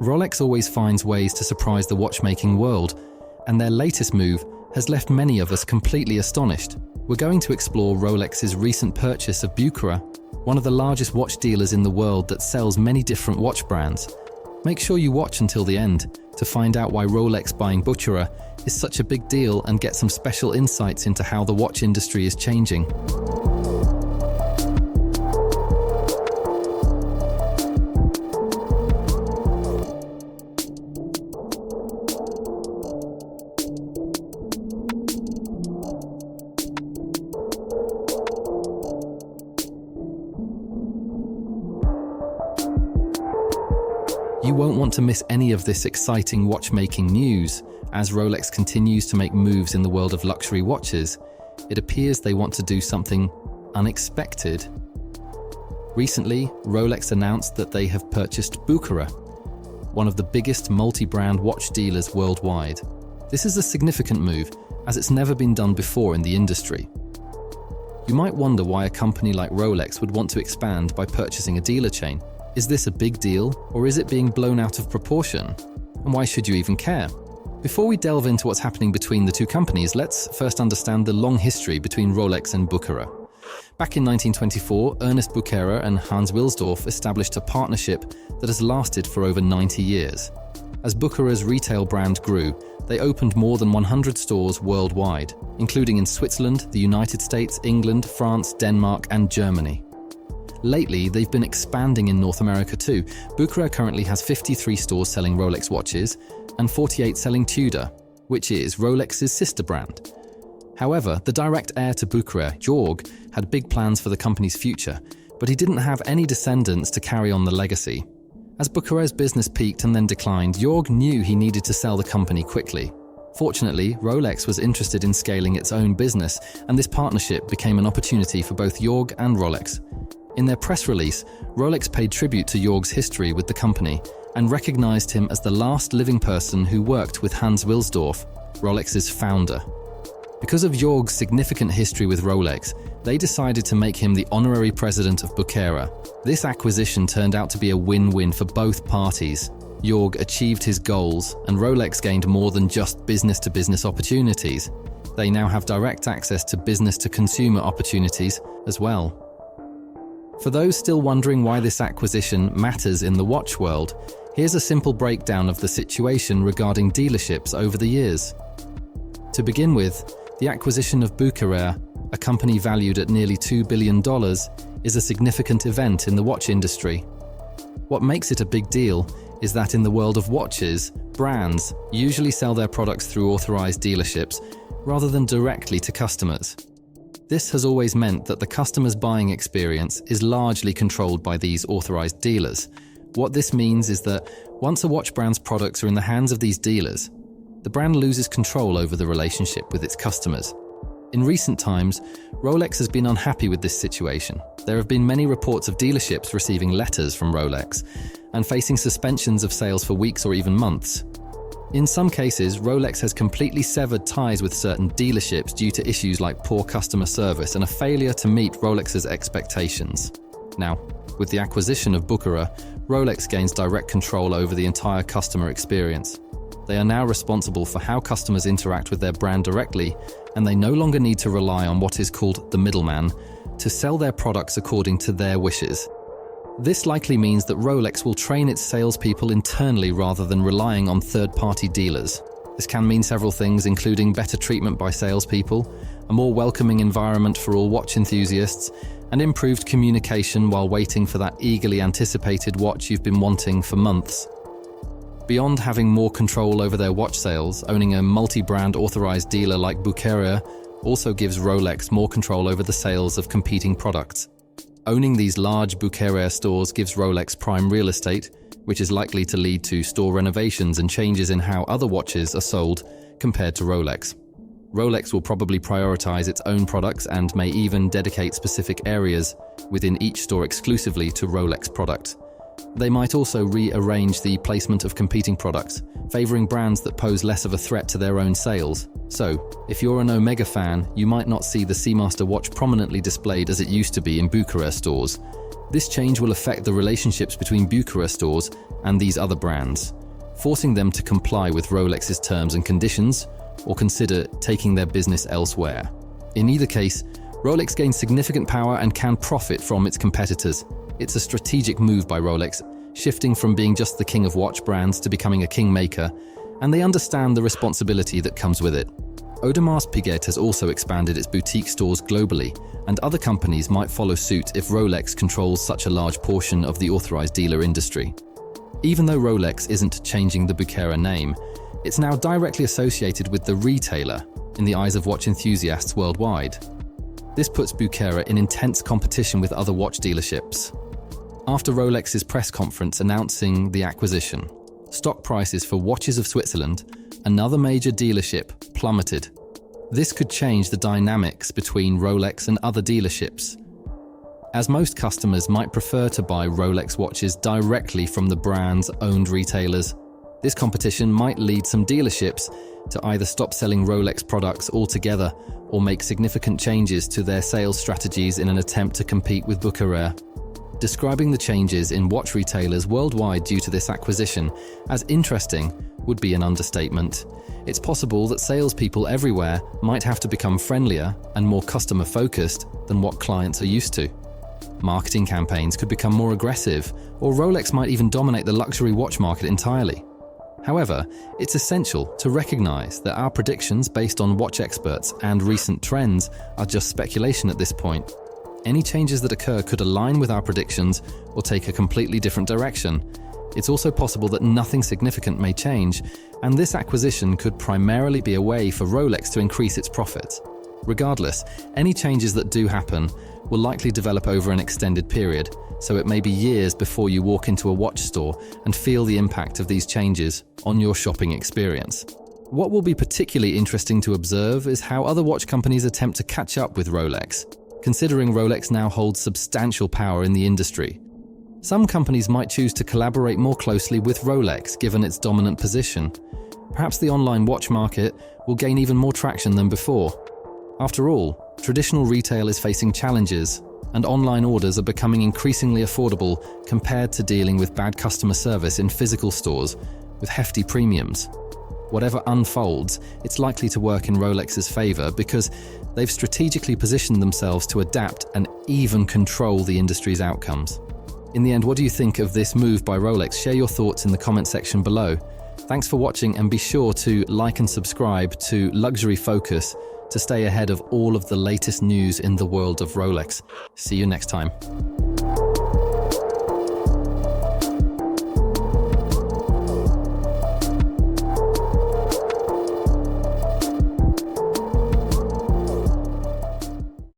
Rolex always finds ways to surprise the watchmaking world, and their latest move has left many of us completely astonished. We're going to explore Rolex's recent purchase of Bucherer, one of the largest watch dealers in the world that sells many different watch brands. Make sure you watch until the end to find out why Rolex buying Bucherer is such a big deal and get some special insights into how the watch industry is changing. You won't want to miss any of this exciting watchmaking news. As Rolex continues to make moves in the world of luxury watches, it appears they want to do something unexpected. Recently, Rolex announced that they have purchased Bucherer, one of the biggest multi-brand watch dealers worldwide. This is a significant move, as it's never been done before in the industry. You might wonder why a company like Rolex would want to expand by purchasing a dealer chain. Is this a big deal, or is it being blown out of proportion? And why should you even care? Before we delve into what's happening between the two companies, let's first understand the long history between Rolex and Bucherer. Back in 1924, Ernest Bucherer and Hans Wilsdorf established a partnership that has lasted for over 90 years. As Bucherer's retail brand grew, they opened more than 100 stores worldwide, including in Switzerland, the United States, England, France, Denmark, and Germany. Lately, they've been expanding in North America too. Bucherer currently has 53 stores selling Rolex watches and 48 selling Tudor, which is Rolex's sister brand. However, the direct heir to Bucherer, Jörg, had big plans for the company's future, but he didn't have any descendants to carry on the legacy. As Bucherer's business peaked and then declined, Jörg knew he needed to sell the company quickly. Fortunately, Rolex was interested in scaling its own business, and this partnership became an opportunity for both Jörg and Rolex. In their press release, Rolex paid tribute to Jörg's history with the company and recognized him as the last living person who worked with Hans Wilsdorf, Rolex's founder. Because of Jörg's significant history with Rolex, they decided to make him the honorary president of Bucherer. This acquisition turned out to be a win-win for both parties. Jörg achieved his goals, and Rolex gained more than just business-to-business opportunities. They now have direct access to business-to-consumer opportunities as well. For those still wondering why this acquisition matters in the watch world, here's a simple breakdown of the situation regarding dealerships over the years. To begin with, the acquisition of Bucherer, a company valued at nearly $2 billion, is a significant event in the watch industry. What makes it a big deal is that in the world of watches, brands usually sell their products through authorized dealerships rather than directly to customers. This has always meant that the customer's buying experience is largely controlled by these authorized dealers. What this means is that once a watch brand's products are in the hands of these dealers, the brand loses control over the relationship with its customers. In recent times, Rolex has been unhappy with this situation. There have been many reports of dealerships receiving letters from Rolex and facing suspensions of sales for weeks or even months. In some cases, Rolex has completely severed ties with certain dealerships due to issues like poor customer service and a failure to meet Rolex's expectations. Now, with the acquisition of Bucherer, Rolex gains direct control over the entire customer experience. They are now responsible for how customers interact with their brand directly, and they no longer need to rely on what is called the middleman to sell their products according to their wishes. This likely means that Rolex will train its salespeople internally rather than relying on third-party dealers. This can mean several things, including better treatment by salespeople, a more welcoming environment for all watch enthusiasts, and improved communication while waiting for that eagerly anticipated watch you've been wanting for months. Beyond having more control over their watch sales, owning a multi-brand authorized dealer like Bucherer also gives Rolex more control over the sales of competing products. Owning these large Bucherer stores gives Rolex prime real estate, which is likely to lead to store renovations and changes in how other watches are sold compared to Rolex. Rolex will probably prioritize its own products and may even dedicate specific areas within each store exclusively to Rolex products. They might also rearrange the placement of competing products, favoring brands that pose less of a threat to their own sales. So, if you're an Omega fan, you might not see the Seamaster watch prominently displayed as it used to be in Bucherer stores. This change will affect the relationships between Bucherer stores and these other brands, forcing them to comply with Rolex's terms and conditions or consider taking their business elsewhere. In either case, Rolex gains significant power and can profit from its competitors. It's a strategic move by Rolex, shifting from being just the king of watch brands to becoming a kingmaker, and they understand the responsibility that comes with it. Audemars Piguet has also expanded its boutique stores globally, and other companies might follow suit if Rolex controls such a large portion of the authorized dealer industry. Even though Rolex isn't changing the Bucherer name, it's now directly associated with the retailer in the eyes of watch enthusiasts worldwide. This puts Bucherer in intense competition with other watch dealerships. After Rolex's press conference announcing the acquisition, stock prices for Watches of Switzerland, another major dealership, plummeted. This could change the dynamics between Rolex and other dealerships, as most customers might prefer to buy Rolex watches directly from the brand's owned retailers. This competition might lead some dealerships to either stop selling Rolex products altogether or make significant changes to their sales strategies in an attempt to compete with Bucherer. Describing the changes in watch retailers worldwide due to this acquisition as interesting would be an understatement. It's possible that salespeople everywhere might have to become friendlier and more customer-focused than what clients are used to. Marketing campaigns could become more aggressive, or Rolex might even dominate the luxury watch market entirely. However, it's essential to recognize that our predictions based on watch experts and recent trends are just speculation at this point. Any changes that occur could align with our predictions or take a completely different direction. It's also possible that nothing significant may change, and this acquisition could primarily be a way for Rolex to increase its profits. Regardless, any changes that do happen will likely develop over an extended period, so it may be years before you walk into a watch store and feel the impact of these changes on your shopping experience. What will be particularly interesting to observe is how other watch companies attempt to catch up with Rolex, considering Rolex now holds substantial power in the industry. Some companies might choose to collaborate more closely with Rolex given its dominant position. Perhaps the online watch market will gain even more traction than before. After all, traditional retail is facing challenges, and online orders are becoming increasingly affordable compared to dealing with bad customer service in physical stores with hefty premiums. Whatever unfolds, it's likely to work in Rolex's favor because they've strategically positioned themselves to adapt and even control the industry's outcomes. In the end, what do you think of this move by Rolex? Share your thoughts in the comment section below. Thanks for watching, and be sure to like and subscribe to Luxury Focus to stay ahead of all of the latest news in the world of Rolex. See you next time.